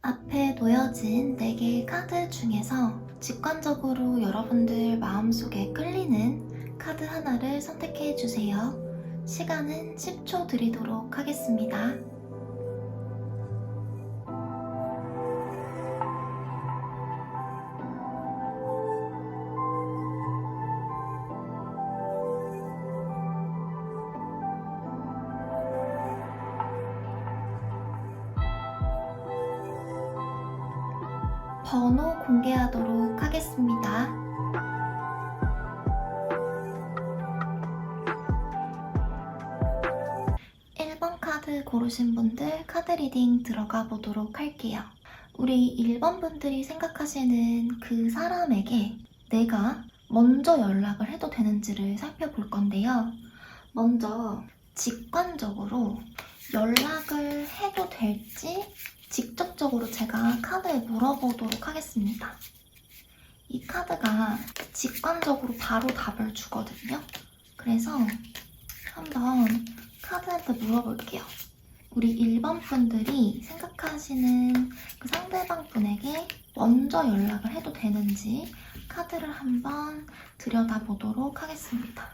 앞에 놓여진 4개의 카드 중에서 직관적으로 여러분들 마음속에 끌리는 카드 하나를 선택해 주세요. 시간은 10초 드리도록 하겠습니다. 번호 공개하도록 하겠습니다. 1번 카드 고르신 분들 카드 리딩 들어가 보도록 할게요. 우리 1번 분들이 생각하시는 그 사람에게 내가 먼저 연락을 해도 되는지를 살펴볼 건데요. 먼저 직관적으로 연락을 해도 될지 직접적으로 제가 카드에 물어보도록 하겠습니다. 이 카드가 직관적으로 바로 답을 주거든요. 그래서 한번 카드한테 물어볼게요. 우리 1번 분들이 생각하시는 그 상대방 분에게 먼저 연락을 해도 되는지 카드를 한번 들여다보도록 하겠습니다.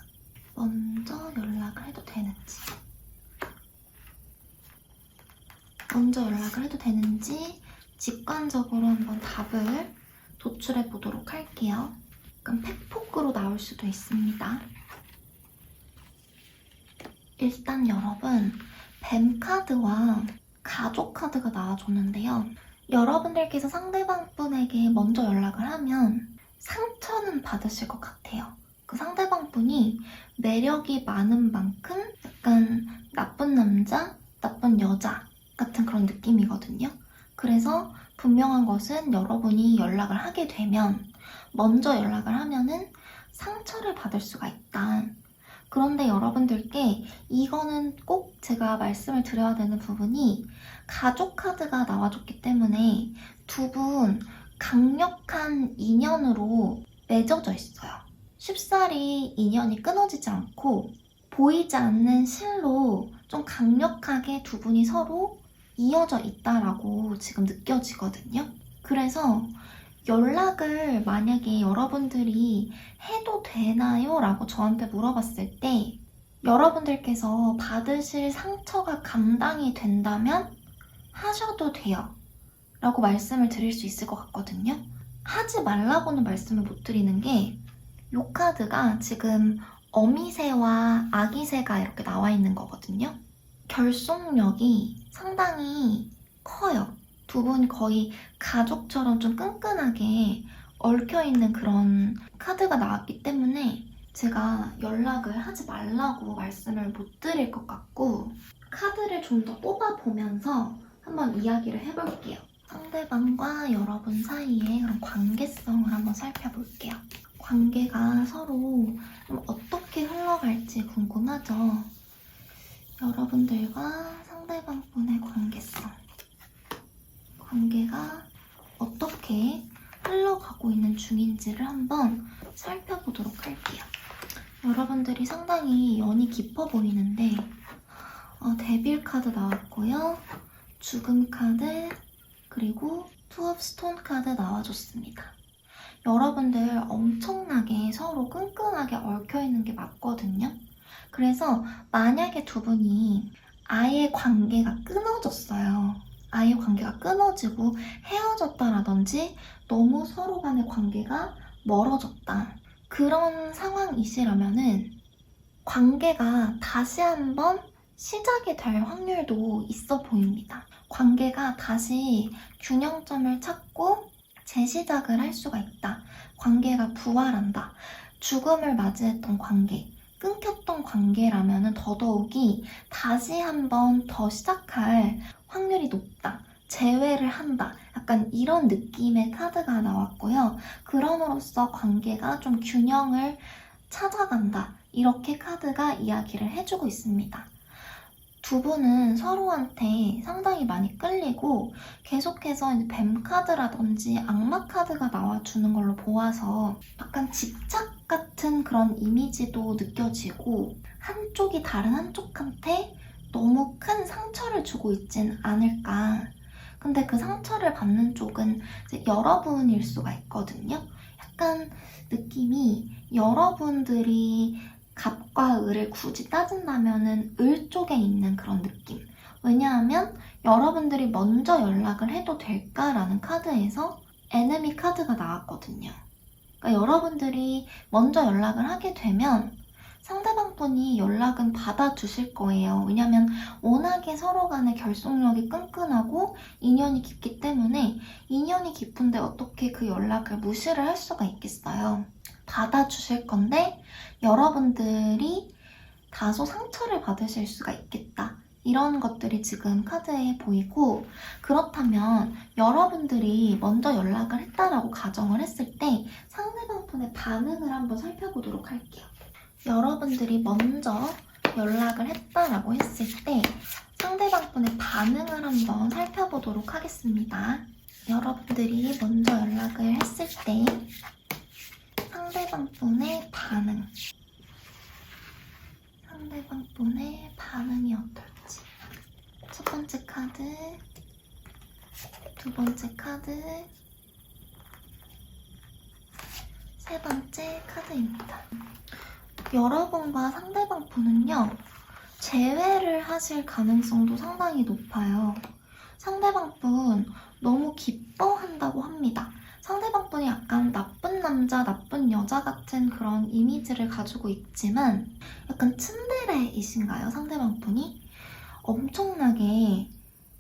먼저 연락을 해도 되는지 직관적으로 한번 답을 도출해 보도록 할게요. 약간 팩폭으로 나올 수도 있습니다. 일단 여러분, 뱀 카드와 가족 카드가 나와줬는데요. 여러분들께서 상대방 분에게 먼저 연락을 하면 상처는 받으실 것 같아요. 그 상대방 분이 매력이 많은 만큼 약간 나쁜 남자, 나쁜 여자 같은 그런 느낌이거든요. 그래서 분명한 것은 여러분이 연락을 하게 되면 먼저 연락을 하면은 상처를 받을 수가 있다. 그런데 여러분들께 이거는 꼭 제가 말씀을 드려야 되는 부분이 가족 카드가 나와줬기 때문에 두 분 강력한 인연으로 맺어져 있어요. 쉽사리 인연이 끊어지지 않고 보이지 않는 실로 좀 강력하게 두 분이 서로 이어져 있다라고 지금 느껴지거든요. 그래서 연락을 만약에 여러분들이 해도 되나요? 라고 저한테 물어봤을 때 여러분들께서 받으실 상처가 감당이 된다면 하셔도 돼요 라고 말씀을 드릴 수 있을 것 같거든요. 하지 말라고는 말씀을 못 드리는 게 이 카드가 지금 어미새와 아기새가 이렇게 나와 있는 거거든요. 결속력이 상당히 커요. 두 분이 거의 가족처럼 좀 끈끈하게 얽혀있는 그런 카드가 나왔기 때문에 제가 연락을 하지 말라고 말씀을 못 드릴 것 같고 카드를 좀 더 뽑아보면서 한번 이야기를 해볼게요. 상대방과 여러분 사이의 그런 관계성을 한번 살펴볼게요. 관계가 서로 좀 어떻게 흘러갈지 궁금하죠? 여러분들과 상대방 분의 관계가 어떻게 흘러가고 있는 중인지를 한번 살펴보도록 할게요. 여러분들이 상당히 연이 깊어 보이는데 데빌 카드 나왔고요. 죽음 카드, 그리고 투 업 스톤 카드 나와줬습니다. 여러분들 엄청나게 서로 끈끈하게 얽혀있는 게 맞거든요. 그래서 만약에 두 분이 아예 관계가 끊어졌어요. 아예 관계가 끊어지고 헤어졌다라든지 너무 서로 간의 관계가 멀어졌다. 그런 상황이시라면은 관계가 다시 한번 시작이 될 확률도 있어 보입니다. 관계가 다시 균형점을 찾고 재시작을 할 수가 있다. 관계가 부활한다. 죽음을 맞이했던 관계, 끊겼던 관계라면 더더욱이 다시 한번 더 시작할 확률이 높다. 재회를 한다. 약간 이런 느낌의 카드가 나왔고요. 그럼으로써 관계가 좀 균형을 찾아간다. 이렇게 카드가 이야기를 해주고 있습니다. 두 분은 서로한테 상당히 많이 끌리고 계속해서 뱀 카드라든지 악마 카드가 나와주는 걸로 보아서 약간 집착 같은 그런 이미지도 느껴지고 한쪽이 다른 한쪽한테 너무 큰 상처를 주고 있진 않을까. 근데 그 상처를 받는 쪽은 이제 여러분일 수가 있거든요. 약간 느낌이 여러분들이 갑과 을을 굳이 따진다면은 을 쪽에 있는 그런 느낌. 왜냐하면 여러분들이 먼저 연락을 해도 될까라는 카드에서 에네미 카드가 나왔거든요. 그러니까 여러분들이 먼저 연락을 하게 되면 상대방 분이 연락은 받아주실 거예요. 왜냐면 워낙에 서로 간의 결속력이 끈끈하고 인연이 깊기 때문에 인연이 깊은데 어떻게 그 연락을 무시를 할 수가 있겠어요. 받아주실 건데 여러분들이 다소 상처를 받으실 수가 있겠다. 이런 것들이 지금 카드에 보이고, 그렇다면 여러분들이 먼저 연락을 했다라고 가정을 했을 때 상대방 분의 반응을 한번 살펴보도록 할게요. 여러분들이 먼저 연락을 했다라고 했을 때 상대방 분의 반응을 한번 살펴보도록 하겠습니다. 여러분들이 먼저 연락을 했을 때 상대방 분의 반응, 상대방 분의 반응이 어떨지. 첫 번째 카드, 두 번째 카드, 세 번째 카드입니다. 여러분과 상대방 분은요, 재회를 하실 가능성도 상당히 높아요. 상대방 분 너무 기뻐한다고 합니다. 상대방 분이 약간 나쁜 남자, 나쁜 여자 같은 그런 이미지를 가지고 있지만 약간 츤데레이신가요? 상대방 분이? 엄청나게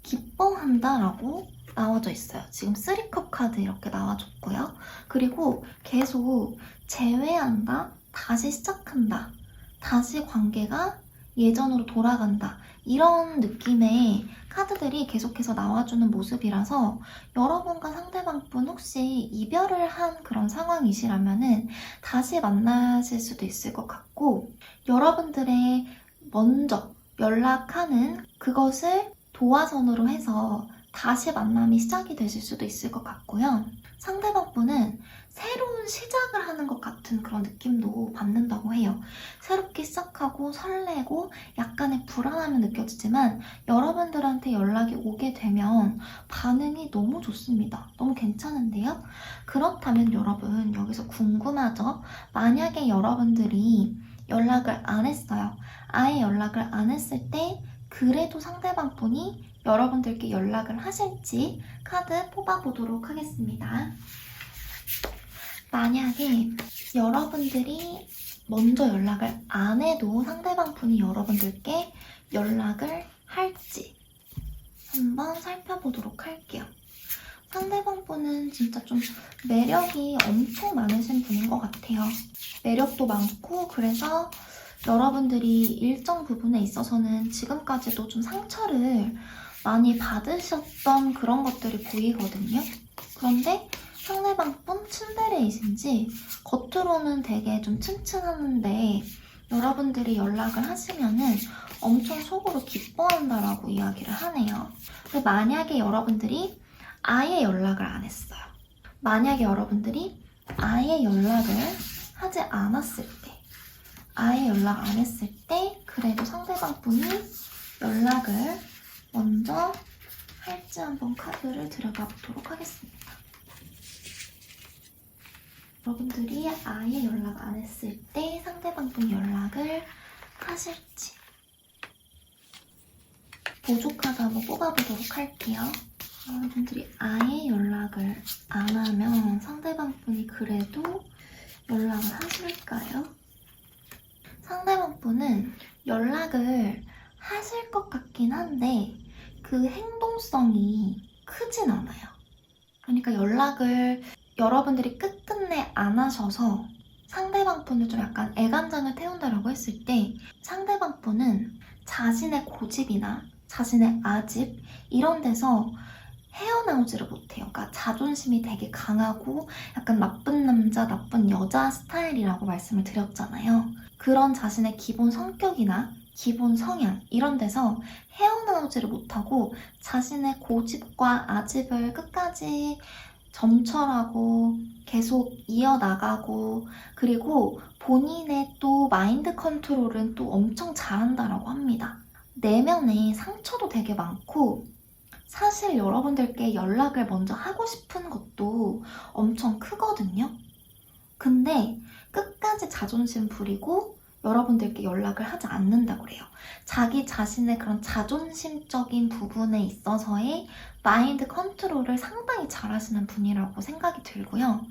기뻐한다라고 나와져 있어요. 지금 3컵 카드 이렇게 나와줬고요. 그리고 계속 재회한다, 다시 시작한다, 다시 관계가 예전으로 돌아간다, 이런 느낌의 카드들이 계속해서 나와주는 모습이라서 여러분과 상대방분 혹시 이별을 한 그런 상황이시라면은 다시 만나실 수도 있을 것 같고, 여러분들의 먼저 연락하는 그것을 도화선으로 해서 다시 만남이 시작이 되실 수도 있을 것 같고요. 상대방분은 새로운 시작을 하는 것 같은 그런 느낌도 받는다고 해요. 새롭게 시작하고 설레고 약간의 불안함이 느껴지지만 여러분들한테 연락이 오게 되면 반응이 너무 좋습니다. 너무 괜찮은데요? 그렇다면 여러분, 여기서 궁금하죠? 만약에 여러분들이 연락을 안 했어요. 아예 연락을 안 했을 때 그래도 상대방 분이 여러분들께 연락을 하실지 카드 뽑아보도록 하겠습니다. 만약에 여러분들이 먼저 연락을 안 해도 상대방 분이 여러분들께 연락을 할지 한번 살펴보도록 할게요. 상대방 분은 진짜 좀 매력이 엄청 많으신 분인 것 같아요. 매력도 많고, 그래서 여러분들이 일정 부분에 있어서는 지금까지도 좀 상처를 많이 받으셨던 그런 것들이 보이거든요. 그런데 상대방 분 츤데레이신지 겉으로는 되게 좀 튼튼한데 여러분들이 연락을 하시면은 엄청 속으로 기뻐한다라고 이야기를 하네요. 근데 만약에 여러분들이 아예 연락을 안 했어요. 만약에 여러분들이 아예 연락을 하지 않았을 때, 아예 연락 안 했을 때 그래도 상대방 분이 연락을 먼저 할지 한번 카드를 들여다 보도록 하겠습니다. 여러분들이 아예 연락 안 했을 때 상대방 분 연락을 하실지. 보조 카드 한번 뽑아보도록 할게요. 여러분들이 아예 연락을 안 하면 상대방 분이 그래도 연락을 하실까요? 상대방 분은 연락을 하실 것 같긴 한데 그 행동성이 크진 않아요. 그러니까 연락을 여러분들이 끝끝내 안 하셔서 상대방 분을 좀 약간 애간장을 태운다라고 했을 때 상대방 분은 자신의 고집이나 자신의 아집 이런 데서 헤어나오지를 못해요. 그러니까 자존심이 되게 강하고 약간 나쁜 남자, 나쁜 여자 스타일이라고 말씀을 드렸잖아요. 그런 자신의 기본 성격이나 기본 성향 이런 데서 헤어나오지를 못하고 자신의 고집과 아집을 끝까지 점철하고 계속 이어나가고, 그리고 본인의 또 마인드 컨트롤은 또 엄청 잘한다라고 합니다. 내면에 상처도 되게 많고 사실 여러분들께 연락을 먼저 하고 싶은 것도 엄청 크거든요. 근데 끝까지 자존심 부리고 여러분들께 연락을 하지 않는다고 그래요. 자기 자신의 그런 자존심적인 부분에 있어서의 마인드 컨트롤을 상당히 잘하시는 분이라고 생각이 들고요.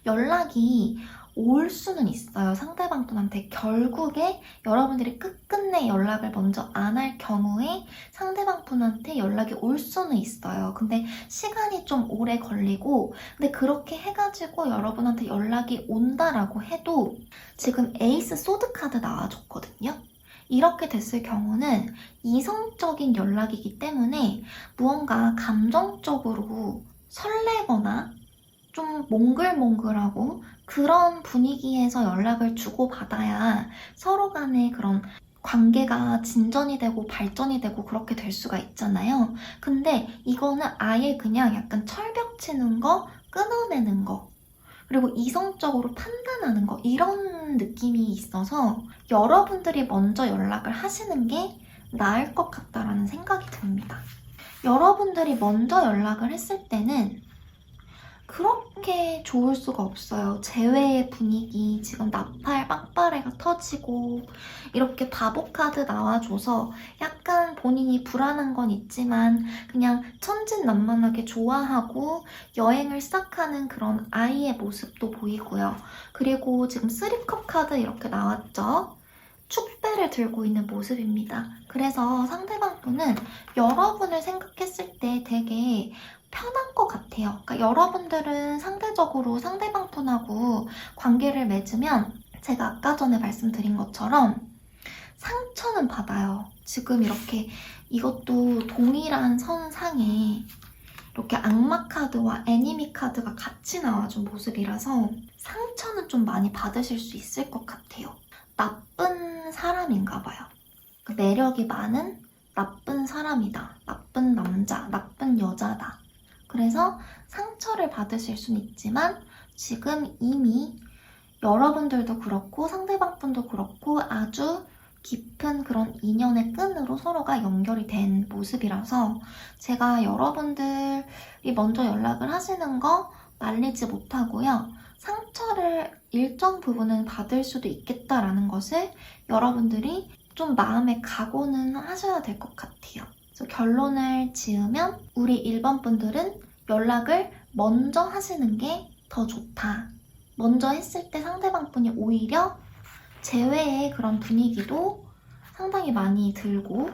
연락이 올 수는 있어요. 상대방 분한테 결국에 여러분들이 끝끝내 연락을 먼저 안 할 경우에 상대방 분한테 연락이 올 수는 있어요. 근데 시간이 좀 오래 걸리고, 근데 그렇게 해가지고 여러분한테 연락이 온다라고 해도 지금 에이스 소드 카드 나와줬거든요. 이렇게 됐을 경우는 이성적인 연락이기 때문에 무언가 감정적으로 설레거나 좀 몽글몽글하고 그런 분위기에서 연락을 주고받아야 서로 간에 그런 관계가 진전이 되고 발전이 되고 그렇게 될 수가 있잖아요. 근데 이거는 아예 그냥 약간 철벽 치는 거, 끊어내는 거, 그리고 이성적으로 판단하는 거, 이런 느낌이 있어서 여러분들이 먼저 연락을 하시는 게 나을 것 같다라는 생각이 듭니다. 여러분들이 먼저 연락을 했을 때는 그렇게 좋을 수가 없어요. 재회의 분위기, 지금 나팔, 빵빠레가 터지고 이렇게 바보 카드 나와줘서 약간 본인이 불안한 건 있지만 그냥 천진난만하게 좋아하고 여행을 시작하는 그런 아이의 모습도 보이고요. 그리고 지금 3컵 카드 이렇게 나왔죠? 축배를 들고 있는 모습입니다. 그래서 상대방 분은 여러분을 생각했을 때 되게 편한 것 같아요. 그러니까 여러분들은 상대적으로 상대방 분하고 관계를 맺으면 제가 아까 전에 말씀드린 것처럼 상처는 받아요. 지금 이렇게 이것도 동일한 선상에 이렇게 악마 카드와 애니미 카드가 같이 나와준 모습이라서 상처는 좀 많이 받으실 수 있을 것 같아요. 나쁜 사람인가 봐요. 매력이 많은 나쁜 사람이다. 나쁜 남자, 나쁜 여자다. 그래서 상처를 받으실 수는 있지만 지금 이미 여러분들도 그렇고 상대방 분도 그렇고 아주 깊은 그런 인연의 끈으로 서로가 연결이 된 모습이라서 제가 여러분들이 먼저 연락을 하시는 거 말리지 못하고요. 상처를 일정 부분은 받을 수도 있겠다라는 것을 여러분들이 좀 마음에 각오는 하셔야 될 것 같아요. 그래서 결론을 지으면 우리 1번 분들은 연락을 먼저 하시는 게 더 좋다. 먼저 했을 때 상대방 분이 오히려 재회의 그런 분위기도 상당히 많이 들고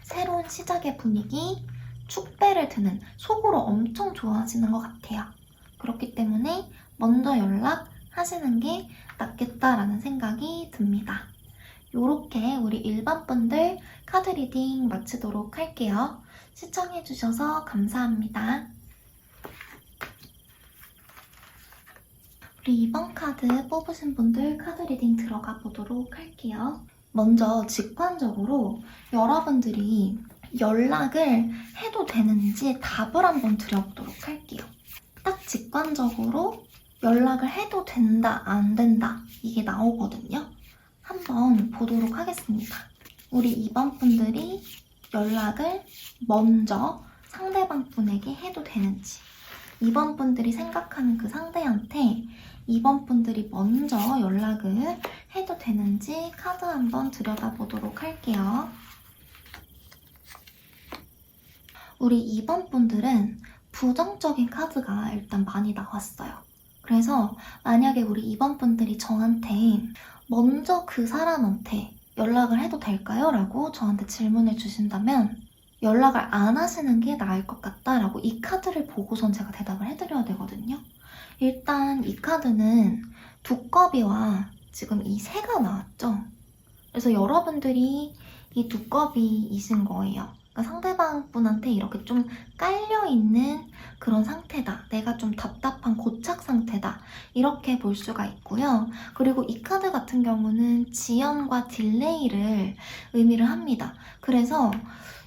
새로운 시작의 분위기, 축배를 드는 속으로 엄청 좋아하시는 것 같아요. 그렇기 때문에 먼저 연락하시는 게 낫겠다라는 생각이 듭니다. 이렇게 우리 일반 분들 카드 리딩 마치도록 할게요. 시청해주셔서 감사합니다. 우리 이번 카드 뽑으신 분들 카드 리딩 들어가 보도록 할게요. 먼저 직관적으로 여러분들이 연락을 해도 되는지 답을 한번 드려보도록 할게요. 딱 직관적으로 연락을 해도 된다, 안 된다 이게 나오거든요. 한번 보도록 하겠습니다. 우리 2번 분들이 연락을 먼저 상대방 분에게 해도 되는지 2번 분들이 생각하는 그 상대한테 2번 분들이 먼저 연락을 해도 되는지 카드 한번 들여다보도록 할게요. 우리 2번 분들은 부정적인 카드가 일단 많이 나왔어요. 그래서 만약에 우리 2번 분들이 저한테 먼저 그 사람한테 연락을 해도 될까요? 라고 저한테 질문을 주신다면 연락을 안 하시는 게 나을 것 같다라고 이 카드를 보고선 제가 대답을 해드려야 되거든요. 일단 이 카드는 두꺼비와 지금 이 새가 나왔죠. 그래서 여러분들이 이 두꺼비이신 거예요. 그러니까 상대방 분한테 이렇게 좀 깔려있는 그런 상태다. 내가 좀 답답한 고착 상태다. 이렇게 볼 수가 있고요. 그리고 이 카드 같은 경우는 지연과 딜레이를 의미를 합니다. 그래서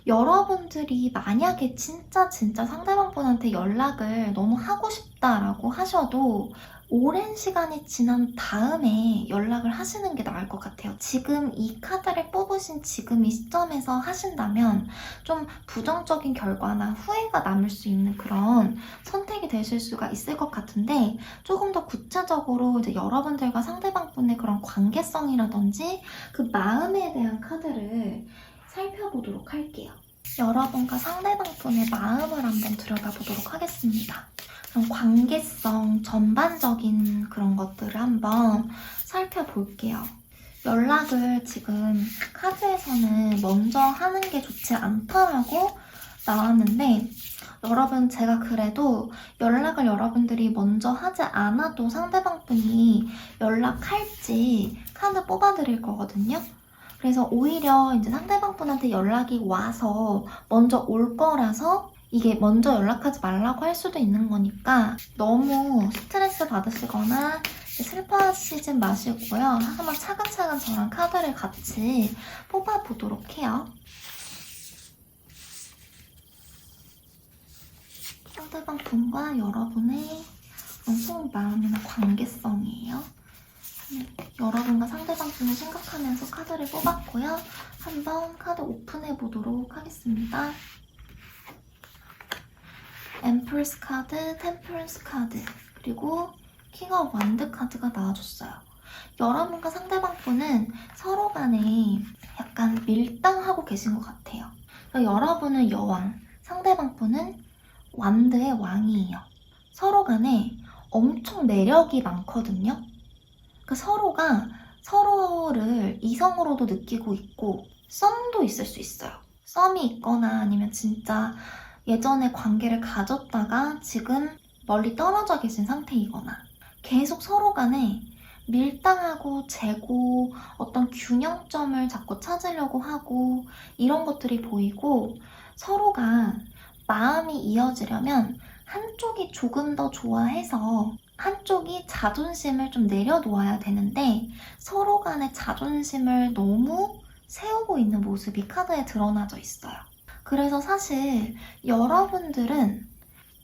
여러분들이 만약에 진짜 상대방분한테 연락을 너무 하고 싶다라고 하셔도 오랜 시간이 지난 다음에 연락을 하시는 게 나을 것 같아요. 지금 이 카드를 뽑으신 지금 이 시점에서 하신다면 좀 부정적인 결과나 후회가 남을 수 있는 그런 선택이 되실 수가 있을 것 같은데, 조금 더 구체적으로 이제 여러분들과 상대방분의 그런 관계성이라든지 그 마음에 대한 카드를 살펴보도록 할게요. 여러분과 상대방분의 마음을 한번 들여다보도록 하겠습니다. 그럼 관계성 전반적인 그런 것들을 한번 살펴볼게요. 연락을 지금 카드에서는 먼저 하는 게 좋지 않다라고 나왔는데, 여러분, 제가 그래도 연락을 여러분들이 먼저 하지 않아도 상대방분이 연락할지 카드 뽑아드릴 거거든요. 그래서 오히려 이제 상대방분한테 연락이 와서 먼저 올 거라서 이게 먼저 연락하지 말라고 할 수도 있는 거니까 너무 스트레스 받으시거나 슬퍼하시지 마시고요. 한번 차근차근 저랑 카드를 같이 뽑아보도록 해요. 상대방분과 여러분의 속마음이나 관계성이에요. 여러분과 상대방분을 생각하면서 카드를 뽑았고요. 한번 카드 오픈해 보도록 하겠습니다. 엠프레스 카드, 템퍼런스 카드, 그리고 킹 오브 완드 카드가 나와줬어요. 여러분과 상대방분은 서로 간에 약간 밀당하고 계신 것 같아요. 그러니까 여러분은 여왕, 상대방분은 완드의 왕이에요. 서로 간에 엄청 매력이 많거든요. 그러니까 서로가 서로를 이성으로도 느끼고 있고 썸도 있을 수 있어요. 썸이 있거나 아니면 진짜 예전에 관계를 가졌다가 지금 멀리 떨어져 계신 상태이거나 계속 서로 간에 밀당하고 재고 어떤 균형점을 자꾸 찾으려고 하고 이런 것들이 보이고, 서로가 마음이 이어지려면 한쪽이 조금 더 좋아해서 한쪽이 자존심을 좀 내려놓아야 되는데 서로 간의 자존심을 너무 세우고 있는 모습이 카드에 드러나져 있어요. 그래서 사실 여러분들은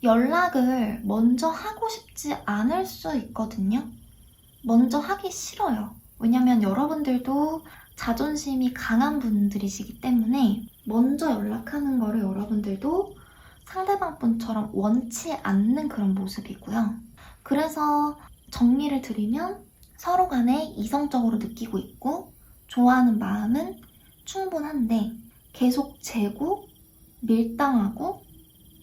연락을 먼저 하고 싶지 않을 수 있거든요. 먼저 하기 싫어요. 왜냐면 여러분들도 자존심이 강한 분들이시기 때문에 먼저 연락하는 거를 여러분들도 상대방 분처럼 원치 않는 그런 모습이고요. 그래서 정리를 드리면 서로 간에 이성적으로 느끼고 있고 좋아하는 마음은 충분한데 계속 재고 밀당하고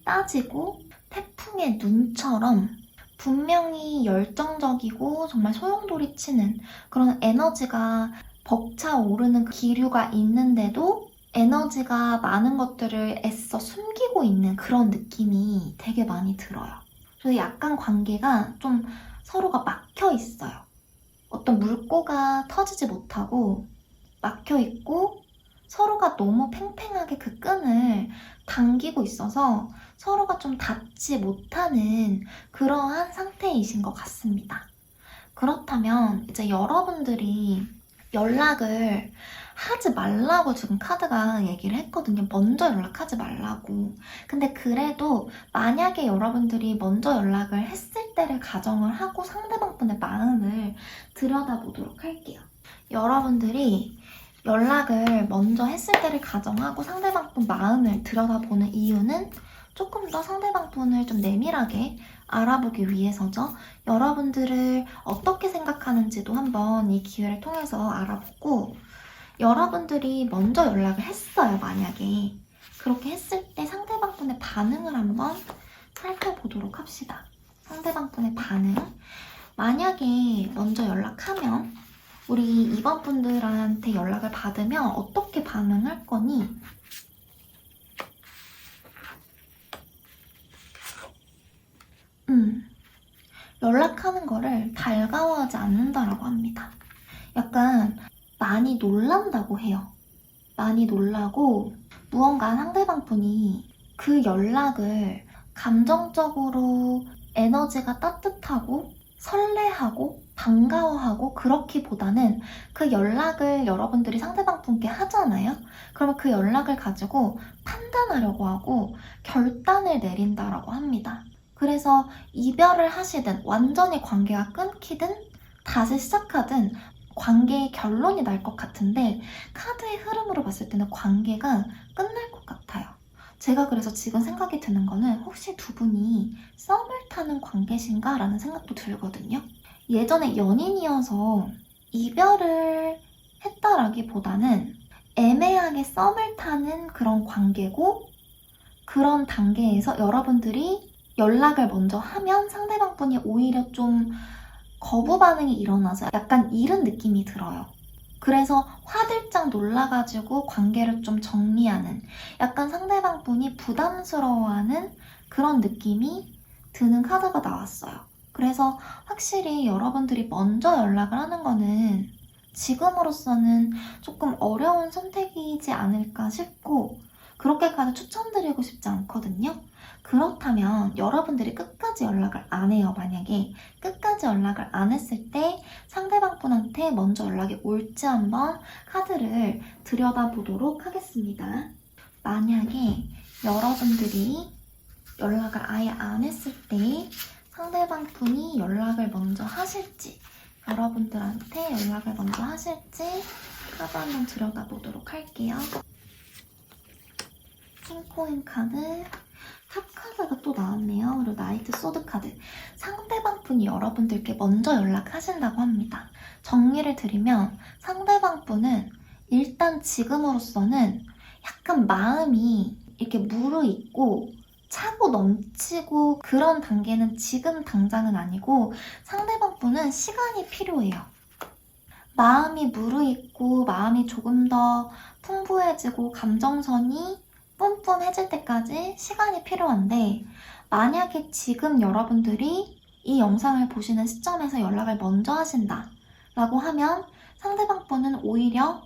따지고 태풍의 눈처럼 분명히 열정적이고 정말 소용돌이치는 그런 에너지가 벅차오르는 기류가 있는데도 에너지가 많은 것들을 애써 숨기고 있는 그런 느낌이 되게 많이 들어요. 그래서 약간 관계가 좀 서로가 막혀 있어요. 어떤 물꼬가 터지지 못하고 막혀 있고 서로가 너무 팽팽하게 그 끈을 당기고 있어서 서로가 좀 닿지 못하는 그러한 상태이신 것 같습니다. 그렇다면 이제 여러분들이 연락을 하지 말라고 지금 카드가 얘기를 했거든요. 먼저 연락하지 말라고. 근데 그래도 만약에 여러분들이 먼저 연락을 했을 때를 가정을 하고 상대방분의 마음을 들여다보도록 할게요. 여러분들이 연락을 먼저 했을 때를 가정하고 상대방분 마음을 들여다보는 이유는 조금 더 상대방분을 좀 내밀하게 알아보기 위해서죠. 여러분들을 어떻게 생각하는지도 한번 이 기회를 통해서 알아보고, 여러분들이 먼저 연락을 했어요. 만약에 그렇게 했을 때 상대방분의 반응을 한번 살펴보도록 합시다. 상대방분의 반응. 만약에 먼저 연락하면 우리 2번 분들한테 연락을 받으면 어떻게 반응할 거니? 연락하는 거를 달가워하지 않는다라고 합니다. 약간 많이 놀란다고 해요. 많이 놀라고 무언가 상대방 분이 그 연락을 감정적으로 에너지가 따뜻하고 설레하고 반가워하고 그렇기보다는 그 연락을 여러분들이 상대방 분께 하잖아요. 그러면 그 연락을 가지고 판단하려고 하고 결단을 내린다라고 합니다. 그래서 이별을 하시든 완전히 관계가 끊기든 다시 시작하든 관계의 결론이 날 것 같은데 카드의 흐름으로 봤을 때는 관계가 끝날 것 같아요. 제가 그래서 지금 생각이 드는 거는 혹시 두 분이 썸을 타는 관계신가? 라는 생각도 들거든요. 예전에 연인이어서 이별을 했다라기보다는 애매하게 썸을 타는 그런 관계고 그런 단계에서 여러분들이 연락을 먼저 하면 상대방 분이 오히려 좀 거부 반응이 일어나서 약간 잃은 느낌이 들어요. 그래서 화들짝 놀라가지고 관계를 좀 정리하는 약간 상대방 분이 부담스러워하는 그런 느낌이 드는 카드가 나왔어요. 그래서 확실히 여러분들이 먼저 연락을 하는 거는 지금으로서는 조금 어려운 선택이지 않을까 싶고 그렇게까지 추천드리고 싶지 않거든요. 그렇다면 여러분들이 끝까지 연락을 안 해요. 만약에 끝까지 연락을 안 했을 때 상대방 분한테 먼저 연락이 올지 한번 카드를 들여다보도록 하겠습니다. 만약에 여러분들이 연락을 아예 안 했을 때 상대방 분이 연락을 먼저 하실지 여러분들한테 연락을 먼저 하실지 카드 한번 들여다보도록 할게요. 킹코인 카드, 탑 카드가 또 나왔네요. 그리고 나이트 소드 카드. 상대방 분이 여러분들께 먼저 연락하신다고 합니다. 정리를 드리면 상대방 분은 일단 지금으로서는 약간 마음이 이렇게 무르익고 차고 넘치고 그런 단계는 지금 당장은 아니고 상대방 분은 시간이 필요해요. 마음이 무르익고 마음이 조금 더 풍부해지고 감정선이 뿜뿜해질 때까지 시간이 필요한데 만약에 지금 여러분들이 이 영상을 보시는 시점에서 연락을 먼저 하신다 라고 하면 상대방 분은 오히려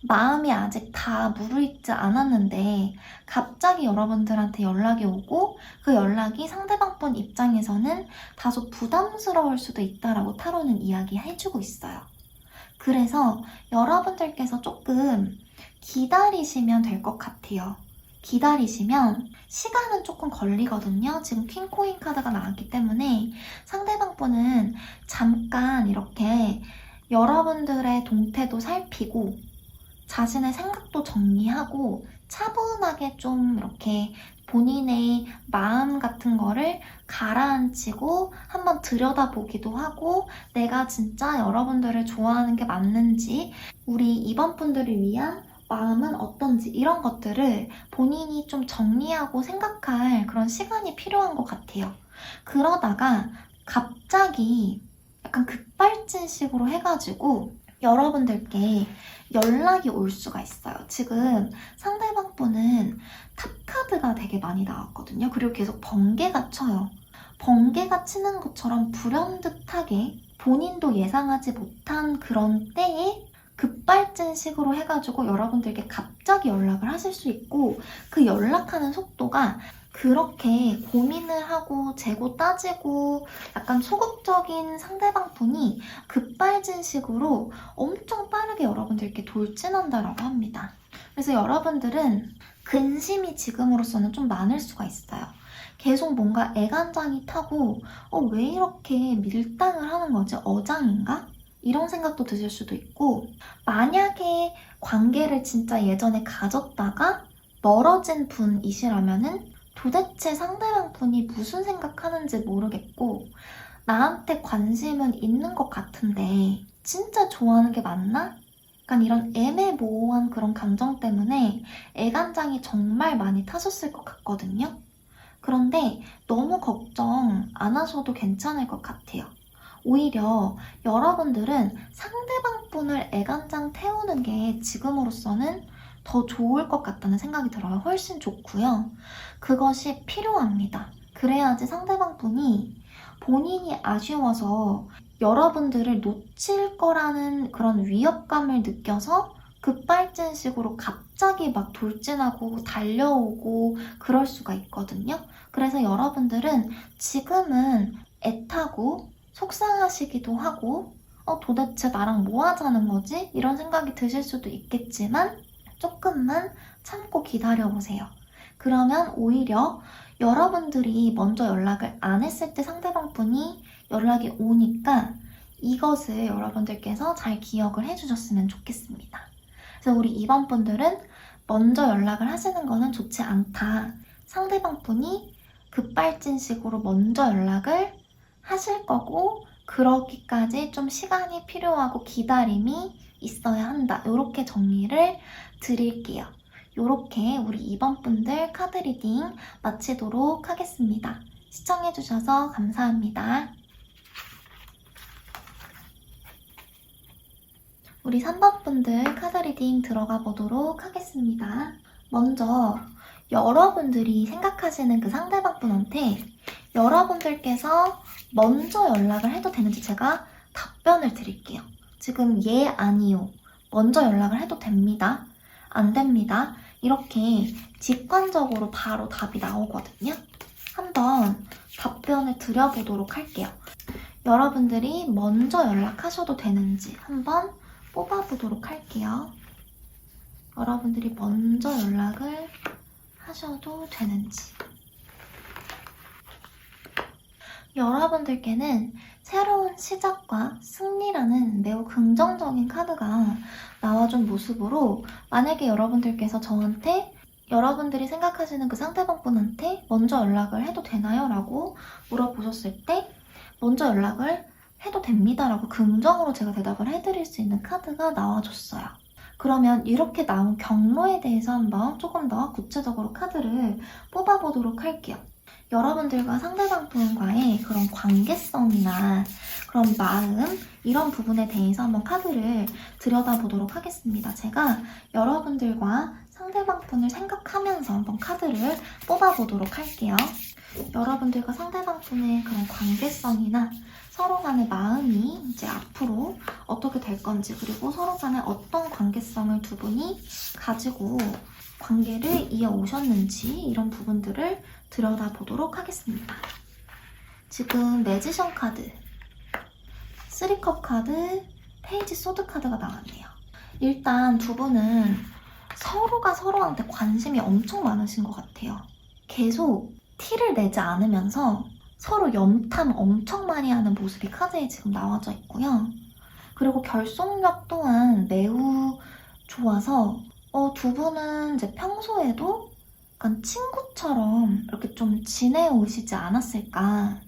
마음이 아직 다 무르익지 않았는데 갑자기 여러분들한테 연락이 오고 그 연락이 상대방 분 입장에서는 다소 부담스러울 수도 있다라고 타로는 이야기해주고 있어요. 그래서 여러분들께서 조금 기다리시면 될 것 같아요. 기다리시면 시간은 조금 걸리거든요. 지금 퀸코인 카드가 나왔기 때문에 상대방 분은 잠깐 이렇게 여러분들의 동태도 살피고 자신의 생각도 정리하고 차분하게 좀 이렇게 본인의 마음 같은 거를 가라앉히고 한번 들여다보기도 하고 내가 진짜 여러분들을 좋아하는 게 맞는지 우리 이번 분들을 위한 마음은 어떤지 이런 것들을 본인이 좀 정리하고 생각할 그런 시간이 필요한 것 같아요. 그러다가 갑자기 약간 급발진식으로 해가지고 여러분들께 연락이 올 수가 있어요. 지금 상대방 분은 탑카드가 되게 많이 나왔거든요. 그리고 계속 번개가 쳐요. 번개가 치는 것처럼 불현듯하게 본인도 예상하지 못한 그런 때에 급발진식으로 해가지고 여러분들께 갑자기 연락을 하실 수 있고 그 연락하는 속도가 그렇게 고민을 하고 재고 따지고 약간 소극적인 상대방 분이 급발진식으로 엄청 빠르게 여러분들께 돌진한다라고 합니다. 그래서 여러분들은 근심이 지금으로서는 좀 많을 수가 있어요. 계속 뭔가 애간장이 타고 왜 이렇게 밀당을 하는 거지? 어장인가? 이런 생각도 드실 수도 있고 만약에 관계를 진짜 예전에 가졌다가 멀어진 분이시라면은 도대체 상대방 분이 무슨 생각하는지 모르겠고 나한테 관심은 있는 것 같은데 진짜 좋아하는 게 맞나? 약간 이런 애매모호한 그런 감정 때문에 애간장이 정말 많이 타셨을 것 같거든요. 그런데 너무 걱정 안 하셔도 괜찮을 것 같아요. 오히려 여러분들은 상대방 분을 애간장 태우는 게 지금으로서는 더 좋을 것 같다는 생각이 들어요. 훨씬 좋고요. 그것이 필요합니다. 그래야지 상대방 분이 본인이 아쉬워서 여러분들을 놓칠 거라는 그런 위협감을 느껴서 급발진식으로 갑자기 막 돌진하고 달려오고 그럴 수가 있거든요. 그래서 여러분들은 지금은 애타고 속상하시기도 하고 도대체 나랑 뭐 하자는 거지? 이런 생각이 드실 수도 있겠지만 조금만 참고 기다려보세요. 그러면 오히려 여러분들이 먼저 연락을 안 했을 때 상대방분이 연락이 오니까 이것을 여러분들께서 잘 기억을 해주셨으면 좋겠습니다. 그래서 우리 2번 분들은 먼저 연락을 하시는 거는 좋지 않다. 상대방분이 급발진식으로 먼저 연락을 하실 거고 그러기까지 좀 시간이 필요하고 기다림이 있어야 한다. 이렇게 정리를 드릴게요. 이렇게 우리 2번 분들 카드 리딩 마치도록 하겠습니다. 시청해주셔서 감사합니다. 우리 3번 분들 카드 리딩 들어가 보도록 하겠습니다. 먼저 여러분들이 생각하시는 그 상대방분한테 여러분들께서 먼저 연락을 해도 되는지 제가 답변을 드릴게요. 지금 예, 아니요. 먼저 연락을 해도 됩니다. 안 됩니다. 이렇게 직관적으로 바로 답이 나오거든요. 한번 답변을 드려보도록 할게요. 여러분들이 먼저 연락하셔도 되는지 한번 뽑아보도록 할게요. 여러분들이 먼저 연락을 하셔도 되는지. 여러분들께는 새로운 시작과 승리라는 매우 긍정적인 카드가 나와준 모습으로 만약에 여러분들께서 저한테 여러분들이 생각하시는 그 상대방분한테 먼저 연락을 해도 되나요? 라고 물어보셨을 때 먼저 연락을 해도 됩니다 라고 긍정으로 제가 대답을 해드릴 수 있는 카드가 나와줬어요. 그러면 이렇게 나온 경로에 대해서 한번 조금 더 구체적으로 카드를 뽑아보도록 할게요. 여러분들과 상대방분과의 그런 관계성이나 그런 마음 이런 부분에 대해서 한번 카드를 들여다보도록 하겠습니다. 제가 여러분들과 상대방분을 생각하면서 한번 카드를 뽑아보도록 할게요. 여러분들과 상대방분의 그런 관계성이나 서로 간의 마음이 이제 앞으로 어떻게 될 건지 그리고 서로 간에 어떤 관계성을 두 분이 가지고 관계를 이어오셨는지 이런 부분들을 들여다보도록 하겠습니다. 지금 매지션 카드, 3컵 카드, 페이지 소드 카드가 나왔네요. 일단 두 분은 서로가 서로한테 관심이 엄청 많으신 것 같아요. 계속 티를 내지 않으면서 서로 염탐 엄청 많이 하는 모습이 카드에 지금 나와져 있고요. 그리고 결속력 또한 매우 좋아서 두 분은 이제 평소에도 약간 친구처럼 이렇게 좀 지내오시지 않았을까.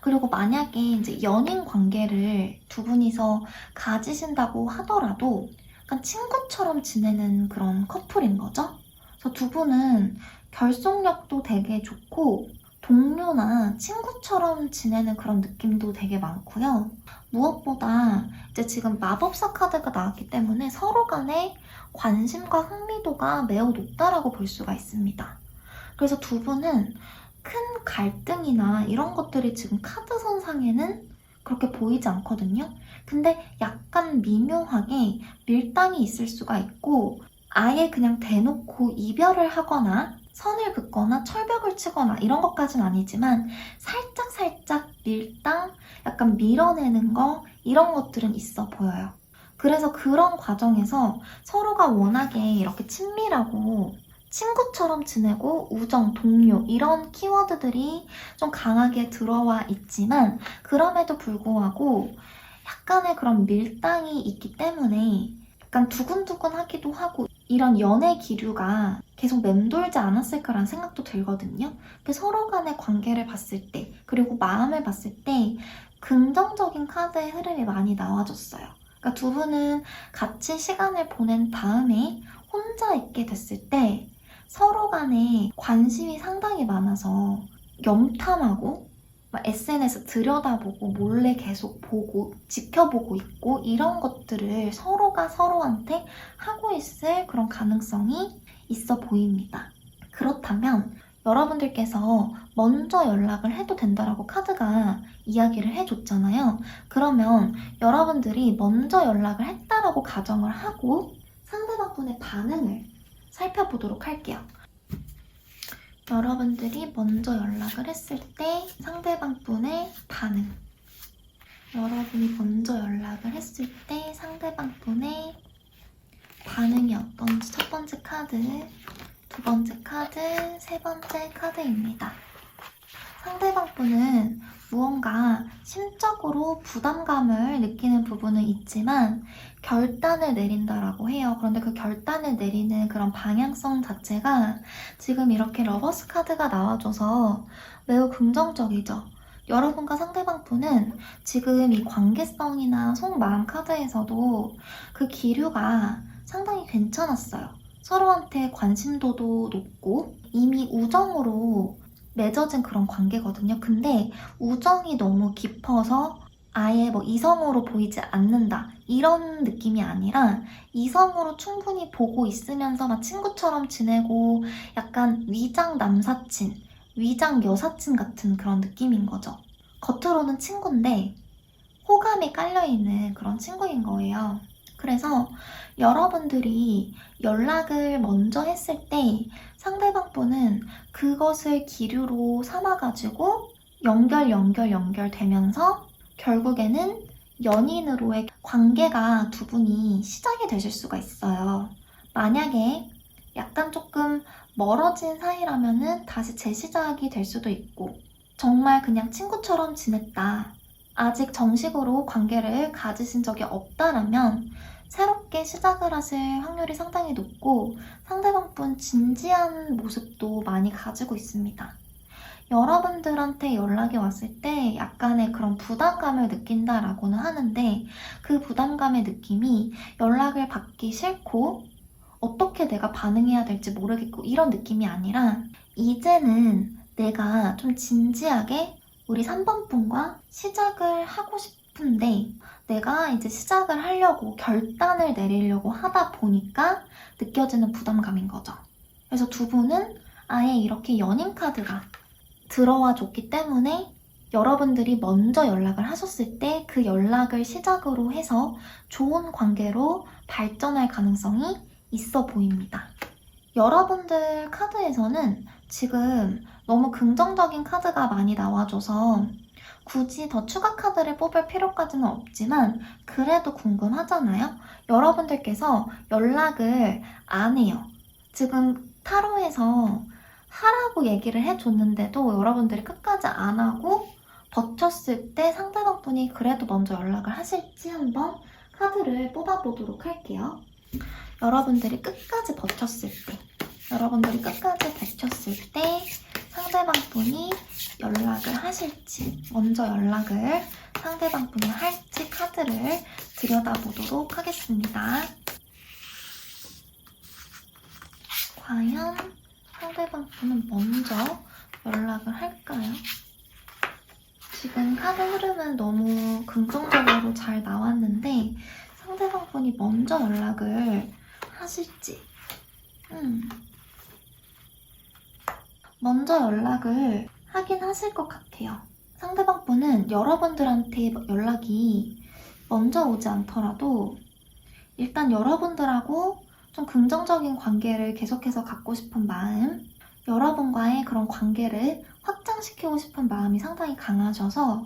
그리고 만약에 이제 연인 관계를 두 분이서 가지신다고 하더라도 약간 친구처럼 지내는 그런 커플인 거죠. 그래서 두 분은 결속력도 되게 좋고 동료나 친구처럼 지내는 그런 느낌도 되게 많고요. 무엇보다 이제 지금 마법사 카드가 나왔기 때문에 서로 간의 관심과 흥미도가 매우 높다라고 볼 수가 있습니다. 그래서 두 분은 큰 갈등이나 이런 것들이 지금 카드선상에는 그렇게 보이지 않거든요. 근데 약간 미묘하게 밀당이 있을 수가 있고 아예 그냥 대놓고 이별을 하거나 선을 긋거나 철벽을 치거나 이런 것까지는 아니지만 살짝 밀당, 약간 밀어내는 거 이런 것들은 있어 보여요. 그래서 그런 과정에서 서로가 워낙에 이렇게 친밀하고 친구처럼 지내고 우정, 동료 이런 키워드들이 좀 강하게 들어와 있지만 그럼에도 불구하고 약간의 그런 밀당이 있기 때문에 약간 두근두근하기도 하고 이런 연애 기류가 계속 맴돌지 않았을까라는 생각도 들거든요. 서로 간의 관계를 봤을 때 그리고 마음을 봤을 때 긍정적인 카드의 흐름이 많이 나와줬어요. 그러니까 두 분은 같이 시간을 보낸 다음에 혼자 있게 됐을 때 서로 간에 관심이 상당히 많아서 염탐하고 SNS 들여다보고 몰래 계속 보고 지켜보고 있고 이런 것들을 서로가 서로한테 하고 있을 그런 가능성이 있어 보입니다. 그렇다면 여러분들께서 먼저 연락을 해도 된다라고 카드가 이야기를 해줬잖아요. 그러면 여러분들이 먼저 연락을 했다라고 가정을 하고 상대방분의 반응을 살펴보도록 할게요. 여러분들이 먼저 연락을 했을 때 상대방분의 반응. 여러분이 먼저 연락을 했을 때 상대방 분의 반응이 어떤지 첫 번째 카드, 두 번째 카드, 세 번째 카드입니다. 상대방 분은 무언가 심적으로 부담감을 느끼는 부분은 있지만 결단을 내린다라고 해요. 그런데 그 결단을 내리는 그런 방향성 자체가 지금 이렇게 러버스 카드가 나와줘서 매우 긍정적이죠. 여러분과 상대방 분은 지금 이 관계성이나 속마음 카드에서도 그 기류가 상당히 괜찮았어요. 서로한테 관심도도 높고 이미 우정으로 맺어진 그런 관계거든요. 근데 우정이 너무 깊어서 아예 뭐 이성으로 보이지 않는다 이런 느낌이 아니라 이성으로 충분히 보고 있으면서 막 친구처럼 지내고 약간 위장 남사친, 위장 여사친 같은 그런 느낌인 거죠. 겉으로는 친구인데 호감이 깔려있는 그런 친구인 거예요. 그래서 여러분들이 연락을 먼저 했을 때 상대방 분은 그것을 기류로 삼아가지고 연결되면서 결국에는 연인으로의 관계가 두 분이 시작이 되실 수가 있어요. 만약에 약간 조금 멀어진 사이라면은 다시 재시작이 될 수도 있고 정말 그냥 친구처럼 지냈다. 아직 정식으로 관계를 가지신 적이 없다라면 새롭게 시작을 하실 확률이 상당히 높고 상대방 분 진지한 모습도 많이 가지고 있습니다. 여러분들한테 연락이 왔을 때 약간의 그런 부담감을 느낀다라고는 하는데 그 부담감의 느낌이 연락을 받기 싫고 어떻게 내가 반응해야 될지 모르겠고 이런 느낌이 아니라 이제는 내가 좀 진지하게 우리 3번 분과 시작을 하고 싶은데 내가 이제 시작을 하려고 결단을 내리려고 하다 보니까 느껴지는 부담감인 거죠. 그래서 두 분은 아예 이렇게 연인 카드가 들어와 줬기 때문에 여러분들이 먼저 연락을 하셨을 때 그 연락을 시작으로 해서 좋은 관계로 발전할 가능성이 있어 보입니다. 여러분들 카드에서는 지금 너무 긍정적인 카드가 많이 나와줘서 굳이 더 추가 카드를 뽑을 필요까지는 없지만 그래도 궁금하잖아요? 여러분들께서 연락을 안 해요. 지금 타로에서 하라고 얘기를 해줬는데도 여러분들이 끝까지 안 하고 버텼을 때 상대방 분이 그래도 먼저 연락을 하실지 한번 카드를 뽑아보도록 할게요. 여러분들이 끝까지 버텼을 때 상대방 분이 연락을 하실지 먼저 연락을 상대방 분이 할지 카드를 들여다보도록 하겠습니다. 과연 상대방 분은 먼저 연락을 할까요? 지금 카드 흐름은 너무 긍정적으로 잘 나왔는데 상대방 분이 먼저 연락을 하실지 먼저 연락을 하긴 하실 것 같아요. 상대방 분은 여러분들한테 연락이 먼저 오지 않더라도 일단 여러분들하고 좀 긍정적인 관계를 계속해서 갖고 싶은 마음, 여러분과의 그런 관계를 확장시키고 싶은 마음이 상당히 강하셔서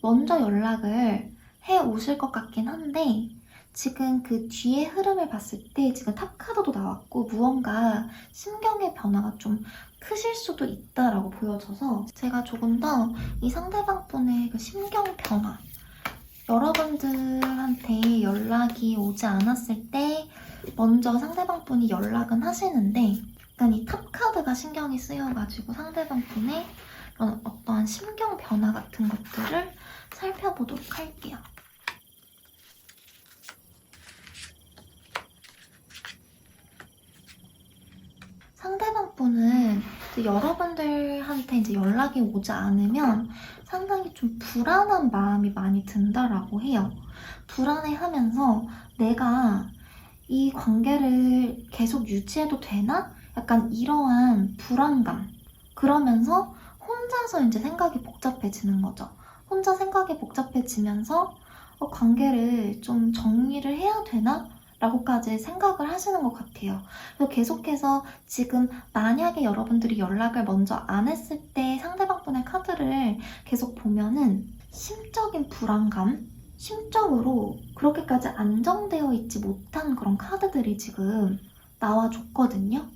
먼저 연락을 해 오실 것 같긴 한데 지금 그 뒤에 흐름을 봤을 때 지금 탑카드도 나왔고 무언가 심경의 변화가 좀 크실 수도 있다라고 보여져서 제가 조금 더 이 상대방 분의 그 심경 변화 여러분들한테 연락이 오지 않았을 때 먼저 상대방 분이 연락은 하시는데 약간 이 탑카드가 신경이 쓰여가지고 상대방 분의 어떠한 심경 변화 같은 것들을 살펴보도록 할게요. 상대방 분은 여러분들한테 이제 연락이 오지 않으면 상당히 좀 불안한 마음이 많이 든다라고 해요. 불안해하면서 내가 이 관계를 계속 유지해도 되나? 약간 이러한 불안감. 그러면서 혼자서 이제 생각이 복잡해지는 거죠. 혼자 생각이 복잡해지면서 관계를 좀 정리를 해야 되나? 라고까지 생각을 하시는 것 같아요. 그래서 계속해서 지금 만약에 여러분들이 연락을 먼저 안 했을 때 상대방 분의 카드를 계속 보면은 심적인 불안감, 심적으로 그렇게까지 안정되어 있지 못한 그런 카드들이 지금 나와줬거든요.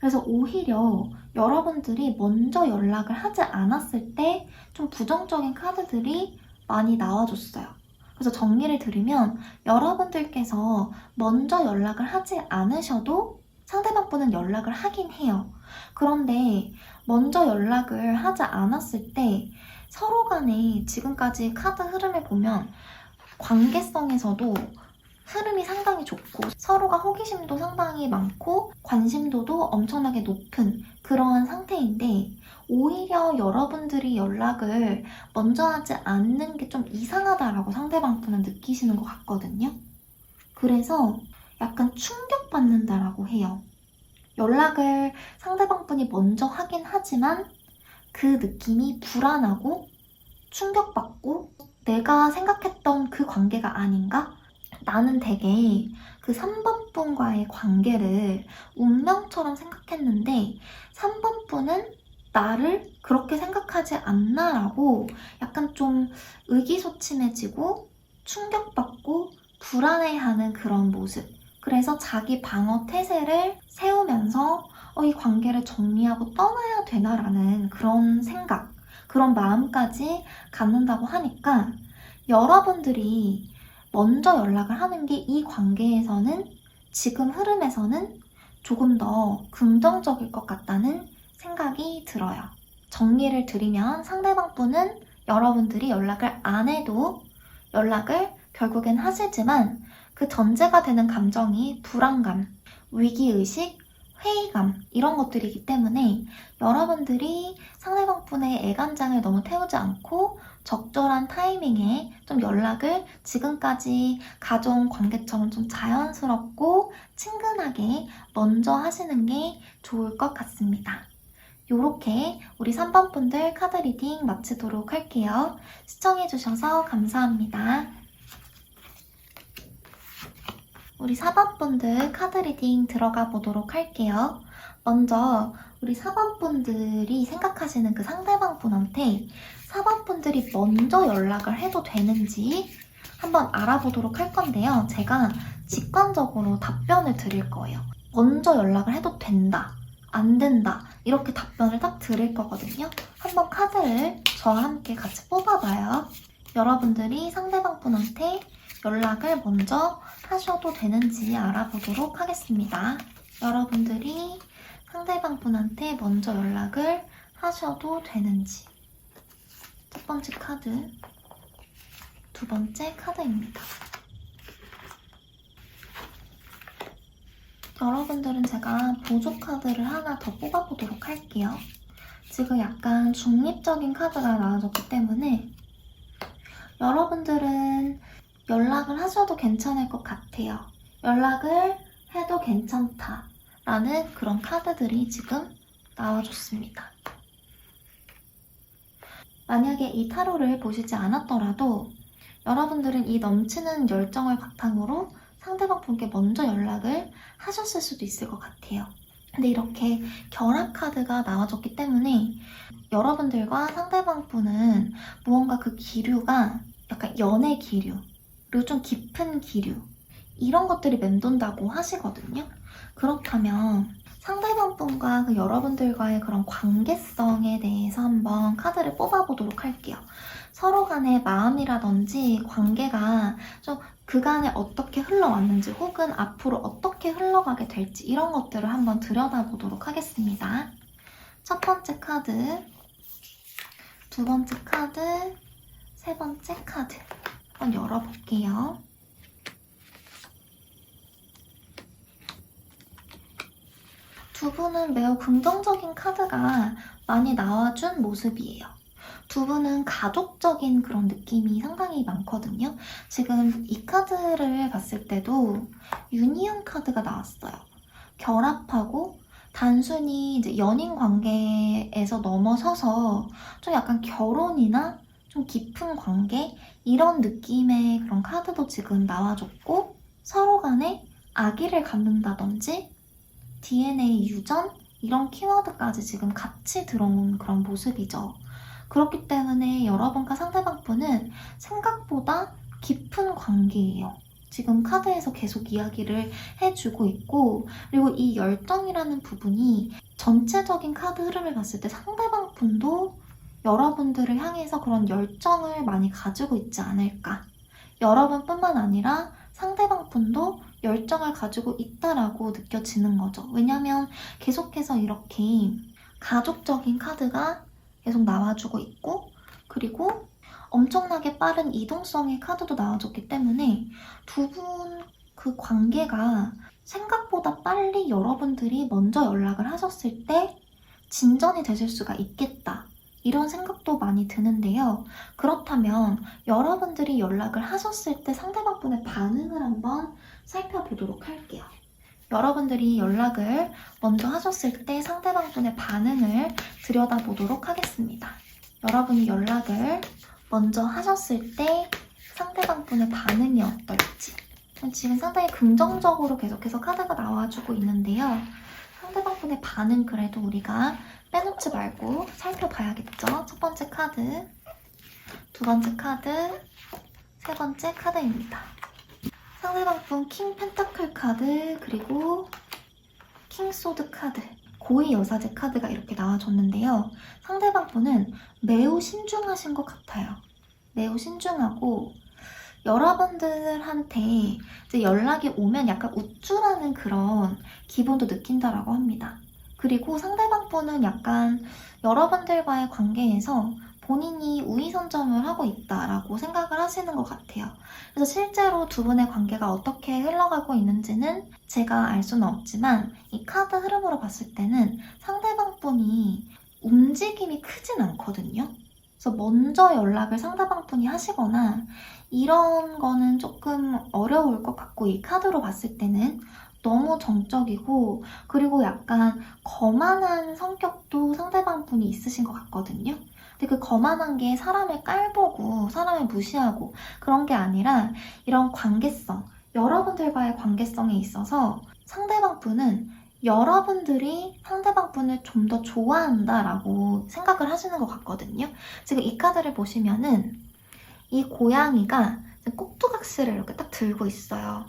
그래서 오히려 여러분들이 먼저 연락을 하지 않았을 때 좀 부정적인 카드들이 많이 나와줬어요. 그래서 정리를 드리면 여러분들께서 먼저 연락을 하지 않으셔도 상대방 분은 연락을 하긴 해요. 그런데 먼저 연락을 하지 않았을 때 서로 간에 지금까지 카드 흐름을 보면 관계성에서도 흐름이 상당히 좋고 서로가 호기심도 상당히 많고 관심도도 엄청나게 높은 그런 상태인데 오히려 여러분들이 연락을 먼저 하지 않는 게 좀 이상하다라고 상대방 분은 느끼시는 것 같거든요. 그래서 약간 충격받는다라고 해요. 연락을 상대방 분이 먼저 하긴 하지만 그 느낌이 불안하고 충격받고 내가 생각했던 그 관계가 아닌가? 나는 되게 그 3번 분과의 관계를 운명처럼 생각했는데 3번 분은 나를 그렇게 생각하지 않나라고 약간 좀 의기소침해지고 충격받고 불안해하는 그런 모습. 그래서 자기 방어 태세를 세우면서 이 관계를 정리하고 떠나야 되나라는 그런 생각, 그런 마음까지 갖는다고 하니까 여러분들이 먼저 연락을 하는 게 이 관계에서는 지금 흐름에서는 조금 더 긍정적일 것 같다는 생각이 들어요. 정리를 드리면 상대방 분은 여러분들이 연락을 안 해도 연락을 결국엔 하시지만 그 전제가 되는 감정이 불안감, 위기의식, 회의감 이런 것들이기 때문에 여러분들이 상대방 분의 애간장을 너무 태우지 않고 적절한 타이밍에 좀 연락을 지금까지 가져온 관계처럼 좀 자연스럽고 친근하게 먼저 하시는 게 좋을 것 같습니다. 요렇게 우리 3번 분들 카드 리딩 마치도록 할게요. 시청해주셔서 감사합니다. 우리 4번 분들 카드 리딩 들어가 보도록 할게요. 먼저 우리 4번 분들이 생각하시는 그 상대방 분한테 4번 분들이 먼저 연락을 해도 되는지 한번 알아보도록 할 건데요. 제가 직관적으로 답변을 드릴 거예요. 먼저 연락을 해도 된다, 안 된다 이렇게 답변을 딱 드릴 거거든요. 한번 카드를 저와 함께 같이 뽑아봐요. 여러분들이 상대방 분한테 연락을 먼저 하셔도 되는지 알아보도록 하겠습니다. 여러분들이 상대방 분한테 먼저 연락을 하셔도 되는지. 첫 번째 카드, 두 번째 카드입니다. 여러분들은 제가 보조 카드를 하나 더 뽑아보도록 할게요. 지금 약간 중립적인 카드가 나와줬기 때문에 여러분들은 연락을 하셔도 괜찮을 것 같아요. 연락을 해도 괜찮다라는 그런 카드들이 지금 나와줬습니다. 만약에 이 타로를 보시지 않았더라도 여러분들은 이 넘치는 열정을 바탕으로 상대방 분께 먼저 연락을 하셨을 수도 있을 것 같아요. 근데 이렇게 결합 카드가 나와줬기 때문에 여러분들과 상대방 분은 무언가 그 기류가 약간 연애 기류, 그리고 좀 깊은 기류 이런 것들이 맴돈다고 하시거든요. 그렇다면 상대방 분과 그 여러분들과의 그런 관계성에 대해서 한번 카드를 뽑아보도록 할게요. 서로 간의 마음이라든지 관계가 좀 그간에 어떻게 흘러왔는지 혹은 앞으로 어떻게 흘러가게 될지 이런 것들을 한번 들여다보도록 하겠습니다. 첫 번째 카드, 두 번째 카드, 세 번째 카드 한번 열어볼게요. 두 분은 매우 긍정적인 카드가 많이 나와준 모습이에요. 두 분은 가족적인 그런 느낌이 상당히 많거든요. 지금 이 카드를 봤을 때도 유니언 카드가 나왔어요. 결합하고 단순히 이제 연인 관계에서 넘어서서 좀 약간 결혼이나 좀 깊은 관계 이런 느낌의 그런 카드도 지금 나와줬고 서로 간에 아기를 갖는다든지 DNA 유전 이런 키워드까지 지금 같이 들어온 그런 모습이죠. 그렇기 때문에 여러분과 상대방 상대방분은 생각보다 깊은 관계예요. 지금 카드에서 계속 이야기를 해주고 있고, 그리고 이 열정이라는 부분이 전체적인 카드 흐름을 봤을 때 상대방분도 여러분들을 향해서 그런 열정을 많이 가지고 있지 않을까. 여러분뿐만 아니라 상대방분도 열정을 가지고 있다라고 느껴지는 거죠. 왜냐면 계속해서 이렇게 가족적인 카드가 계속 나와주고 있고, 그리고 엄청나게 빠른 이동성의 카드도 나와줬기 때문에 두 분 그 관계가 생각보다 빨리 여러분들이 먼저 연락을 하셨을 때 진전이 되실 수가 있겠다. 이런 생각도 많이 드는데요. 그렇다면 여러분들이 연락을 하셨을 때 상대방분의 반응을 한번 살펴보도록 할게요. 여러분들이 연락을 먼저 하셨을 때 상대방분의 반응을 들여다보도록 하겠습니다. 여러분이 연락을 먼저 하셨을 때 상대방분의 반응이 어떨지. 지금 상당히 긍정적으로 계속해서 카드가 나와주고 있는데요. 상대방분의 반응 그래도 우리가 빼놓지 말고 살펴봐야겠죠. 첫 번째 카드, 두 번째 카드, 세 번째 카드입니다. 상대방분 킹 펜타클 카드, 그리고 킹 소드 카드, 고위 여사제 카드가 이렇게 나와줬는데요. 상대방분은 매우 신중하신 것 같아요. 매우 신중하고 여러분들한테 이제 연락이 오면 약간 우쭐하는 그런 기분도 느낀다라고 합니다. 그리고 상대방분은 약간 여러분들과의 관계에서 본인이 우위선점을 하고 있다라고 생각을 하시는 것 같아요. 그래서 실제로 두 분의 관계가 어떻게 흘러가고 있는지는 제가 알 수는 없지만 이 카드 흐름으로 봤을 때는 상대방분이 움직임이 크진 않거든요. 그래서 먼저 연락을 상대방분이 하시거나 이런 거는 조금 어려울 것 같고, 이 카드로 봤을 때는 너무 정적이고, 그리고 약간 거만한 성격도 상대방분이 있으신 것 같거든요. 근데 그 거만한 게 사람을 깔보고 사람을 무시하고 그런 게 아니라 이런 관계성, 여러분들과의 관계성에 있어서 상대방분은 여러분들이 상대방분을 좀 더 좋아한다라고 생각을 하시는 것 같거든요. 지금 이 카드를 보시면은 이 고양이가 꼭두각시를 이렇게 딱 들고 있어요.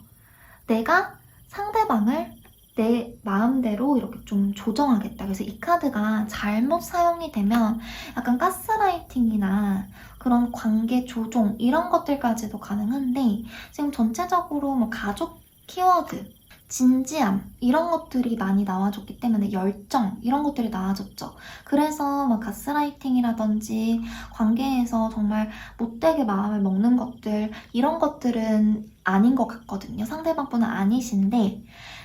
내가 상대방을 내 마음대로 이렇게 좀 조정하겠다. 그래서 이 카드가 잘못 사용이 되면 약간 가스라이팅이나 그런 관계 조종 이런 것들까지도 가능한데, 지금 전체적으로 뭐 가족 키워드, 진지함 이런 것들이 많이 나와줬기 때문에 열정 이런 것들이 나와줬죠. 그래서 막 가스라이팅이라든지 관계에서 정말 못되게 마음을 먹는 것들 이런 것들은 아닌 것 같거든요. 상대방분은 아니신데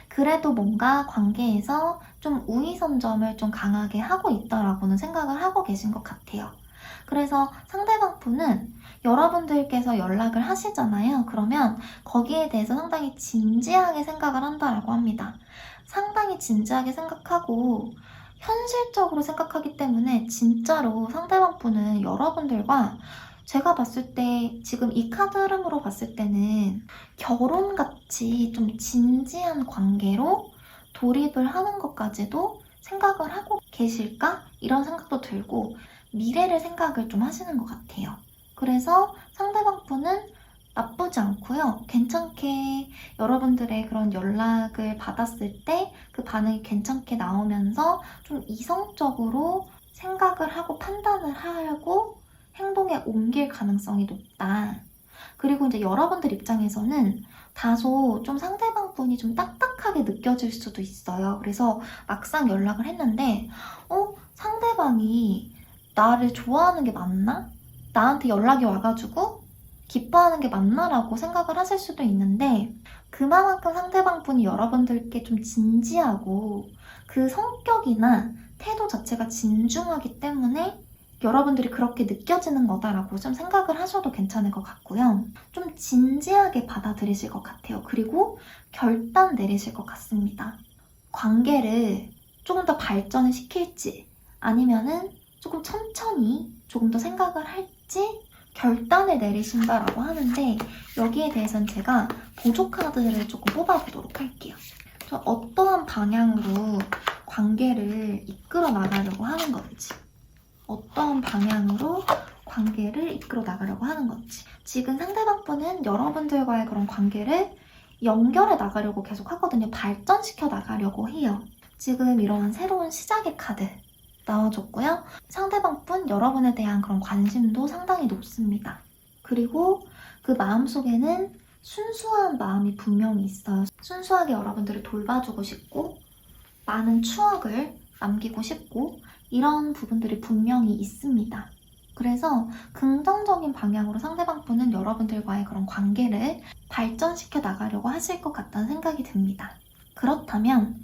그래도 뭔가 관계에서 좀 우위선점을 좀 강하게 하고 있다라고는 생각을 하고 계신 것 같아요. 그래서 상대방분은 여러분들께서 연락을 하시잖아요. 그러면 거기에 대해서 상당히 진지하게 생각을 한다라고 합니다. 상당히 진지하게 생각하고 현실적으로 생각하기 때문에 진짜로 상대방분은 여러분들과 제가 봤을 때 지금 이 카드 흐름으로 봤을 때는 결혼같이 좀 진지한 관계로 돌입을 하는 것까지도 생각을 하고 계실까? 이런 생각도 들고 미래를 생각을 좀 하시는 것 같아요. 그래서 상대방분은 나쁘지 않고요. 괜찮게 여러분들의 그런 연락을 받았을 때 그 반응이 괜찮게 나오면서 좀 이성적으로 생각을 하고 판단을 하고 행동에 옮길 가능성이 높다. 그리고 이제 여러분들 입장에서는 다소 좀 상대방분이 좀 딱딱하게 느껴질 수도 있어요. 그래서 막상 연락을 했는데 상대방이 나를 좋아하는 게 맞나? 나한테 연락이 와가지고 기뻐하는 게 맞나? 라고 생각을 하실 수도 있는데 그만큼 상대방분이 여러분들께 좀 진지하고 그 성격이나 태도 자체가 진중하기 때문에 여러분들이 그렇게 느껴지는 거다라고 좀 생각을 하셔도 괜찮을 것 같고요. 좀 진지하게 받아들이실 것 같아요. 그리고 결단 내리실 것 같습니다. 관계를 조금 더 발전을 시킬지 아니면은 조금 천천히 조금 더 생각을 할지 결단을 내리신다라고 하는데, 여기에 대해서는 제가 보조 카드를 조금 뽑아보도록 할게요. 어떠한 방향으로 관계를 이끌어 나가려고 하는 건지, 어떠한 방향으로 관계를 이끌어 나가려고 하는 거지. 지금 상대방분은 여러분들과의 그런 관계를 연결해 나가려고 계속 하거든요. 발전시켜 나가려고 해요. 지금 이런 새로운 시작의 카드 나와줬고요. 상대방분 여러분에 대한 그런 관심도 상당히 높습니다. 그리고 그 마음속에는 순수한 마음이 분명히 있어요. 순수하게 여러분들을 돌봐주고 싶고 많은 추억을 남기고 싶고 이런 부분들이 분명히 있습니다. 그래서 긍정적인 방향으로 상대방분은 여러분들과의 그런 관계를 발전시켜 나가려고 하실 것 같다는 생각이 듭니다. 그렇다면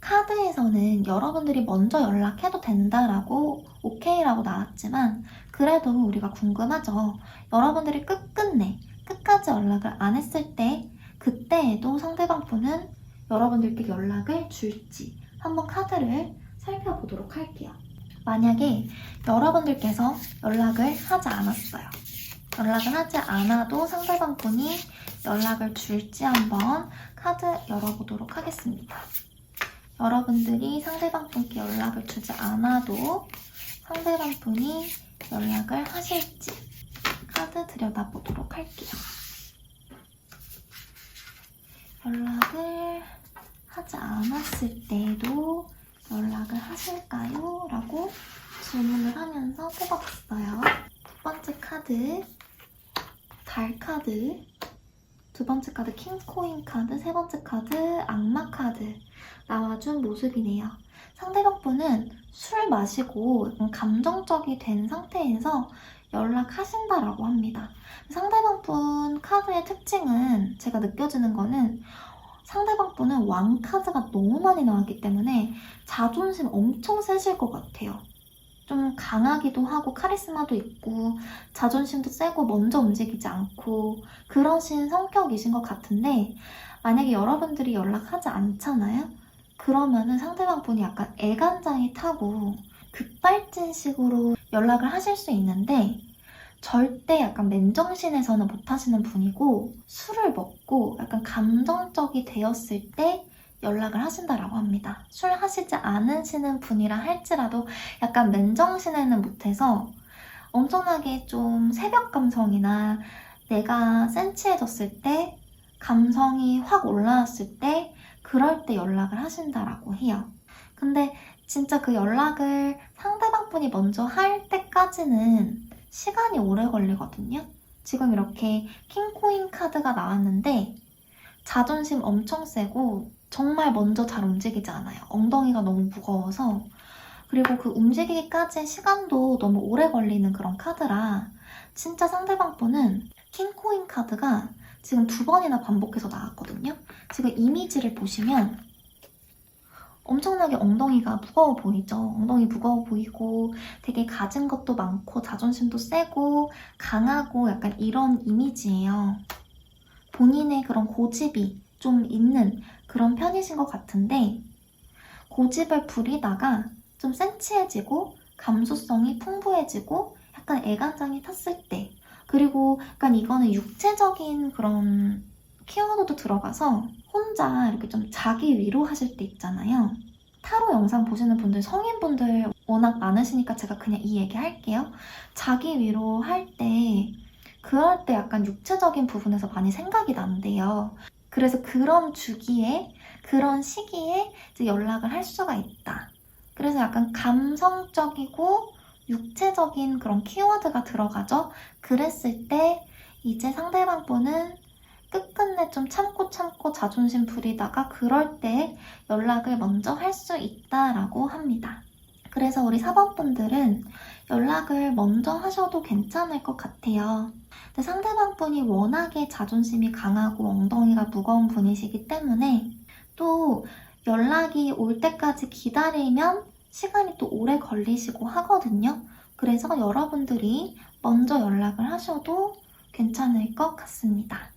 카드에서는 여러분들이 먼저 연락해도 된다라고 오케이라고 나왔지만 그래도 우리가 궁금하죠. 여러분들이 끝까지 연락을 안 했을 때 그때에도 상대방분은 여러분들께 연락을 줄지 한번 카드를 살펴보도록 할게요. 만약에 여러분들께서 연락을 하지 않았어요. 연락을 하지 않아도 상대방분이 연락을 줄지 한번 카드 열어보도록 하겠습니다. 여러분들이 상대방분께 연락을 주지 않아도 상대방분이 연락을 하실지 카드 들여다보도록 할게요. 연락을 하지 않았을 때도 연락을 하실까요? 라고 질문을 하면서 뽑아봤어요. 첫 번째 카드, 달 카드, 두 번째 카드 킹코인 카드, 세 번째 카드 악마 카드 나와준 모습이네요. 상대방분은 술 마시고 감정적이 된 상태에서 연락하신다라고 합니다. 상대방분 카드의 특징은 제가 느껴지는 거는 상대방분은 왕 카드가 너무 많이 나왔기 때문에 자존심 엄청 세실 것 같아요. 좀 강하기도 하고 카리스마도 있고 자존심도 세고 먼저 움직이지 않고 그러신 성격이신 것 같은데 만약에 여러분들이 연락하지 않잖아요? 그러면은 상대방분이 약간 애간장이 타고 급발진식으로 연락을 하실 수 있는데 절대 약간 맨정신에서는 못 하시는 분이고 술을 먹고 약간 감정적이 되었을 때 연락을 하신다라고 합니다. 술 하시지 않으시는 분이라 할지라도 약간 맨정신에는 못해서 엄청나게 좀 새벽 감성이나 내가 센치해졌을 때 감성이 확 올라왔을 때 그럴 때 연락을 하신다라고 해요. 근데 진짜 그 연락을 상대방분이 먼저 할 때까지는 시간이 오래 걸리거든요. 지금 이렇게 킹코인 카드가 나왔는데 자존심 엄청 세고 정말 먼저 잘 움직이지 않아요. 엉덩이가 너무 무거워서. 그리고 그 움직이기까지 시간도 너무 오래 걸리는 그런 카드라 진짜 상대방분은 킹코인 카드가 지금 2번이나 반복해서 나왔거든요. 지금 이미지를 보시면 엄청나게 엉덩이가 무거워 보이죠? 엉덩이 무거워 보이고 되게 가진 것도 많고 자존심도 세고 강하고 약간 이런 이미지예요. 본인의 그런 고집이 좀 있는 그런 편이신 것 같은데 고집을 부리다가 좀 센치해지고 감수성이 풍부해지고 약간 애간장이 탔을 때 그리고 약간 이거는 육체적인 그런 키워드도 들어가서 혼자 이렇게 좀 자기 위로하실 때 있잖아요. 타로 영상 보시는 분들, 성인분들 워낙 많으시니까 제가 그냥 이 얘기 할게요. 자기 위로할 때 그럴 때 약간 육체적인 부분에서 많이 생각이 난대요. 그래서 그런 주기에 그런 시기에 이제 연락을 할 수가 있다. 그래서 약간 감성적이고 육체적인 그런 키워드가 들어가죠. 그랬을 때 이제 상대방분은 끝끝내 좀 참고 자존심 부리다가 그럴 때 연락을 먼저 할 수 있다라고 합니다. 그래서 우리 4번 분들은 연락을 먼저 하셔도 괜찮을 것 같아요. 근데 상대방 분이 워낙에 자존심이 강하고 엉덩이가 무거운 분이시기 때문에 또 연락이 올 때까지 기다리면 시간이 또 오래 걸리시고 하거든요. 그래서 여러분들이 먼저 연락을 하셔도 괜찮을 것 같습니다.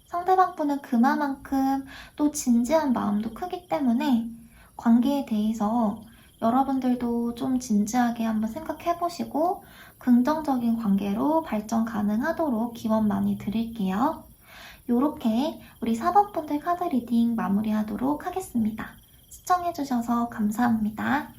상대방 분은 그만큼 또 진지한 마음도 크기 때문에 관계에 대해서 여러분들도 좀 진지하게 한번 생각해보시고 긍정적인 관계로 발전 가능하도록 기원 많이 드릴게요. 이렇게 우리 4번 분들 카드 리딩 마무리하도록 하겠습니다. 시청해주셔서 감사합니다.